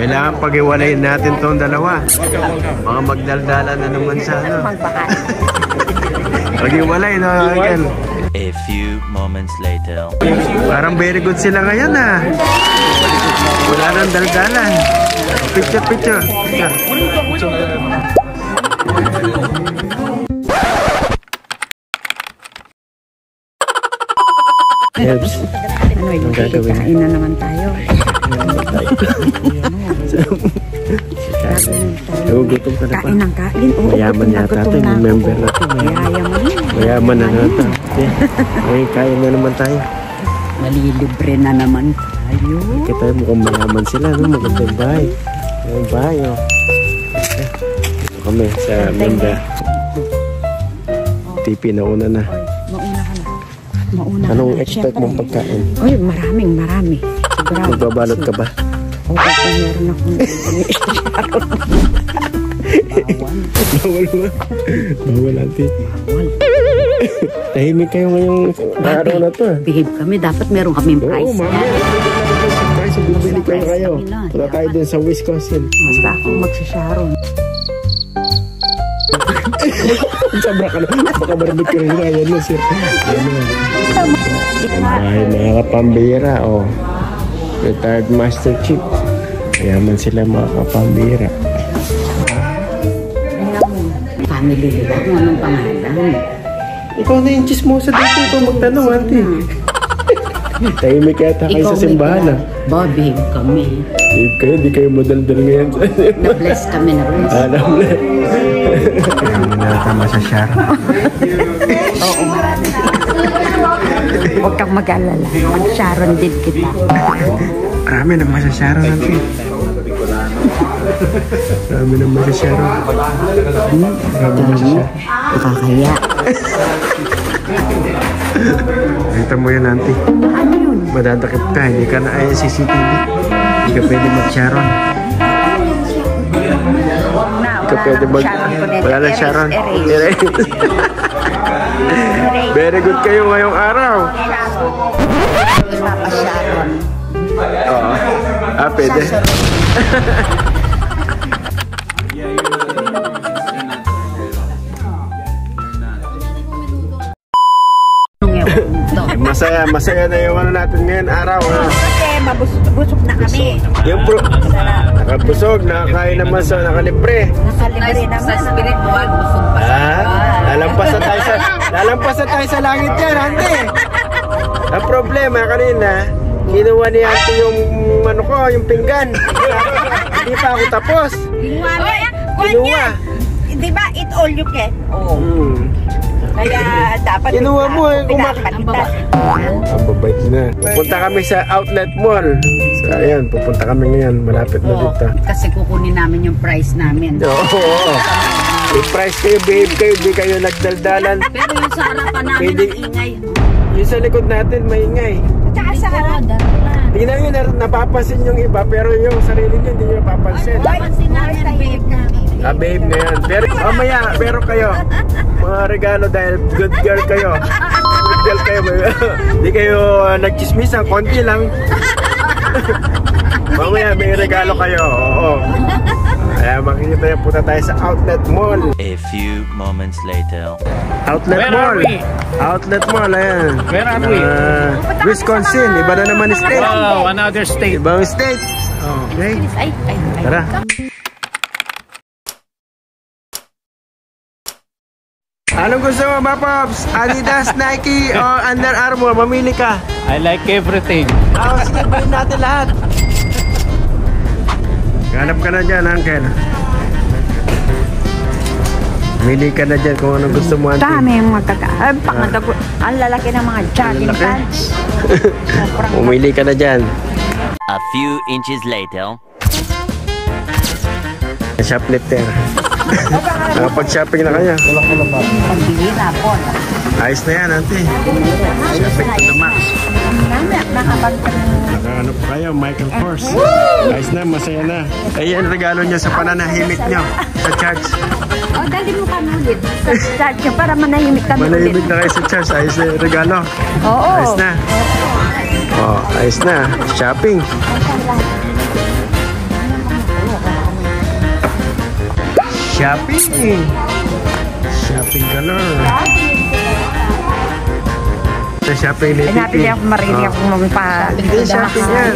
Kailangan pag-iwalayin natin tong dalawa. Mga magdaldala na naman sa ano. Pag-iwalay na again. A few moments later. Parang very good sila ngayon ah. Wala nang daldalan. Picture. Herbs. Ano, kain na naman tayo. Gutom ka na pa. Kain ng kain. Mayaman yata ito. Yung member na ito. Mayaman na nata. Okay, kain na naman tayo. Malilibre na naman tayo. Kita mukhang mayaman sila. No? Maganda yung bahay. Yung bahay oh. Dito kami sa member. TV na una na. Mauna ka na. Mauna. Anong expect mong pagkain? Uy, marami. Sigurado. Magbabalot ka ba? Oo, meron akong Bawal natin. Tahimik kayo ngayong araw na to. Behave kami. Dapat meron kaming price. Oo, mami. Price, bibili kayo. Punta tayo din sa Wisconsin. Basta akong magsasharon. Sabra ka na. Baka marabit ka rin na. Yan na sir. Ay, mga kapambira. Oh. Retired Master Chief. Mayaman sila mga kapambira. Family nila kung anong pangalan. Ikaw na yung chismosa dito. Ikaw magtanong, auntie. Tahimik yata kayo sa simbahan. Behave kami. Behave kayo, di kayo madaldal ngayon. Na-bless kami, na-bless. Na-bless. Marami na tama sa Sharon. Oo, marami. Huwag kang mag-alala. Mag-Sharon din kita. Marami naman sa Sharon natin. Marami naman sa Sharon. Marami naman sa Sharon. Nakakaya. Nakita mo yan, auntie. Ano yun? Madadakip ka. Hindi ka na ay CCTV. Hindi ka pwede mag-Sharon. Hindi ka pwede mag... Wala na Sharon. Very good kayo ngayong araw. Papa-Sharon. Oo. Pwede. Masaya na yung ano natin ngayon araw. Kasi mabusog na kami. Yung nakabusog, nakakain naman sa nakalibre. Nakalibre naman. Sa spiritual, busog pa. Lalampas na tayo sa langit yan, ante. Ang problema kanina, kinuha ni ante yung ano ko, yung pinggan. Hindi pa ako tapos. Kinuha. Di ba, eat all you can? Oo. Kaya dapat kinuha mo eh, kumakain. Ang babait na. Pupunta kami sa Outlet Mall. So ayan, pupunta kami ngayon. Malapit na dito. Kasi kukunin namin yung price namin. Oo. I-price kayo, behave kayo, di kayo nagdaldalan. Pero yung sa harapan namin ang ingay. Yung sa likod natin, maingay. Tsaka sa harapan. Tingnan nyo, napapansin yung iba, pero yung sarili nyo, hindi nyo napapansin. Napapansin namin, behave namin. Behave na yan. Pero mamaya, pero kayo, mga regalo dahil good girl kayo. Good girl kayo. Hindi kayo nagchismisan, konti lang. Mamaya, may regalo kayo. Oo. Kaya makikita niyo, punta tayo sa Outlet Mall. A few moments later. Outlet Mall. Outlet Mall, ayan. Where are we? Wisconsin. Iba na naman state. Oh, another state. Ibang state. Okay. Tara. Anong gusto mo ba, Pops? Adidas, Nike, o Under Armour? Mamili ka. I like everything. Sige, bilhin natin lahat. Hanap ka na dyan, Uncle. Mamili ka na dyan kung anong gusto mo, Auntie. Dami yung ang lalaki ng mga jogging pants. Mamili ka na dyan. A few inches later. Shoplifter. Nakapag-shopping na kaya. Pagbihira po. Ayos na yan, Auntie. Shopping to the max. Nakaano po kayo, Michael Kors. Ayos na, masaya na. Ayan, regalo nyo sa pananahimik nyo sa church. Dali mo kami ulit sa church para manahimik kami ulit. Manahimik na kayo sa church. Ayos na yung regalo. Oo. Ayos na. Ayos na. Shopping. Shopping. Shopping galore. Sa shopping ni Pipi. Hindi ako marinig ako magpa. Hindi, shopping yan.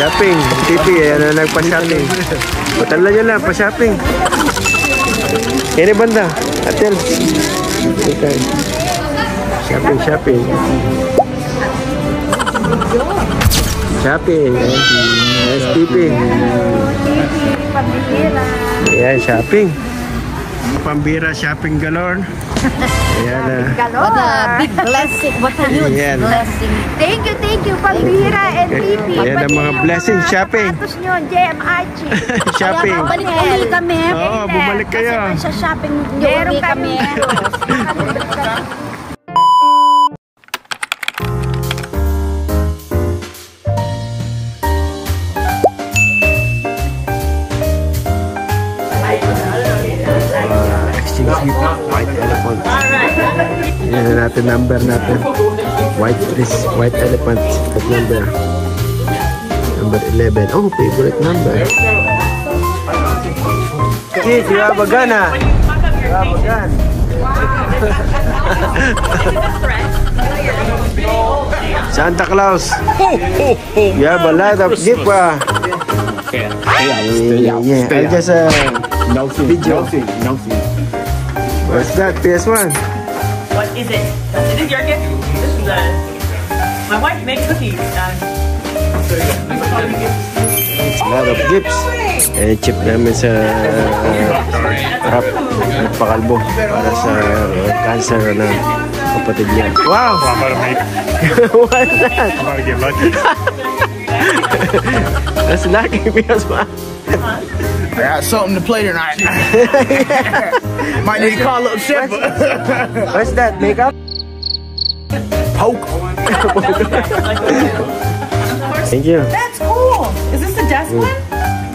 Shopping. Pipi, yan na nagpa-shopping. Patala nyo lang, pa-shopping. Kaya ni banda. Atel. Okay. Shopping, shopping. Shopping. Yes, Pipi. Ayan, shopping. Pambira, shopping galore. Ayan na. What a big blessing. What a huge Ayan. blessing. Thank you, Pambira and Pipi. Ayan ang mga blessing, shopping. Tapos nyo, JMRG. Shopping. Balik uli kami. Oo, bumalik kayo. Kasi sa shopping nyo uli kami. White elephant. Yan na natin number natin. White elephant. That number. Number 11. Oh, favorite number. Kids, you have a gun, ah. You have a gun. Santa Claus. You have a lot of gift, ah. Yeah, I just video. What's that? PS1? What is it? It is your gift. This is my wife makes cookies. A lot of gifts. Eh, chip namin sa rap. Nagpakalbo para sa cancer na kapatid niya. Wow! I'm about to make. What's that? I'm about to get lucky. That's lucky PS1. I got something to play tonight. Might need to call up Chef. What's that? Makeup? Poke. Thank you. That's cool. Is this the desk one?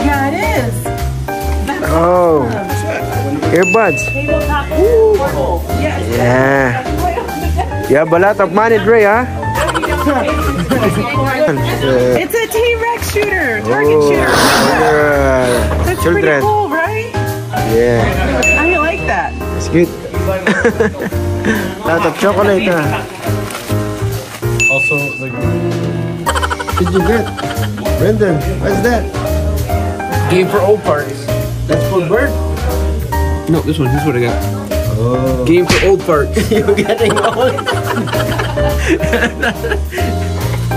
Yeah, it is. Oh. Earbuds. Tabletop. Yes. Yeah. You have a lot of money, Dre, huh? It's a T-Rex shooter. Target shooter. That's Children. pretty cool, right? Yeah. I like that. It's good. Lot of chocolate, huh? Also, like, What did you get? Brendan, what's that? Game for old parties. That's for bird? No, this one. This is what I got. Oh. Game for old parts. You're getting old.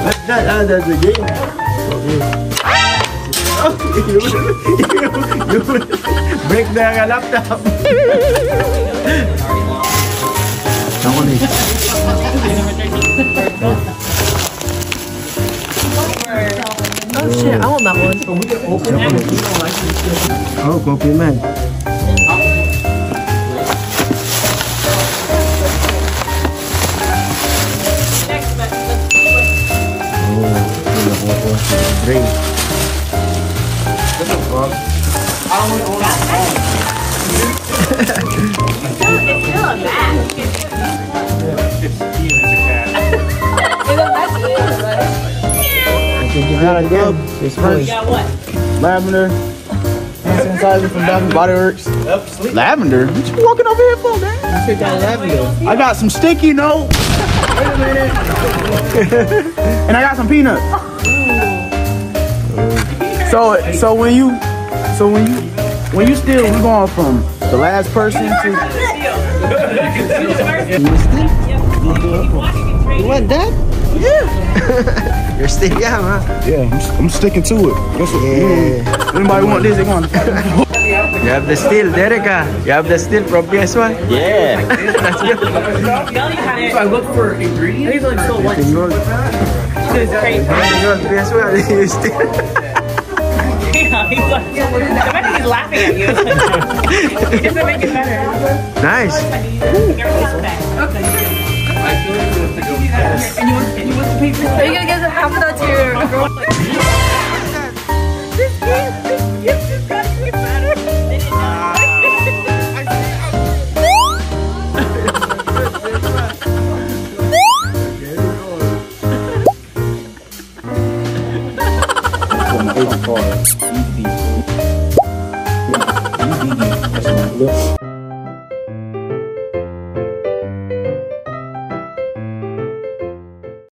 What's that? Ah, that's the game. Okay. Oh, you break the laptop. Chocolate. Oh shit, I want that one. Oh, coffee man. Drink. This one. Lavender. Hand sanitizer from Bath and Body Works. Lavender? What you walking over here for, man? I got some sticky notes. Wait a minute. And I got some peanuts. So when you steal, we going from the last person to. You want that? Yeah. You're still young, huh? Yeah, I'm sticking to it. Yeah. Anybody want this? They going. You have the steel, Dereka. You have the steel from PS1? Yeah. That's good. So I look for ingredients. These look so once. It's good. This is great. PS1, you still. Yeah, he's like, I bet he's laughing at you. He doesn't make it better. Nice. Okay. And you want the paper? Are you gonna get half of that to your girl? This gift just got to get better. Look.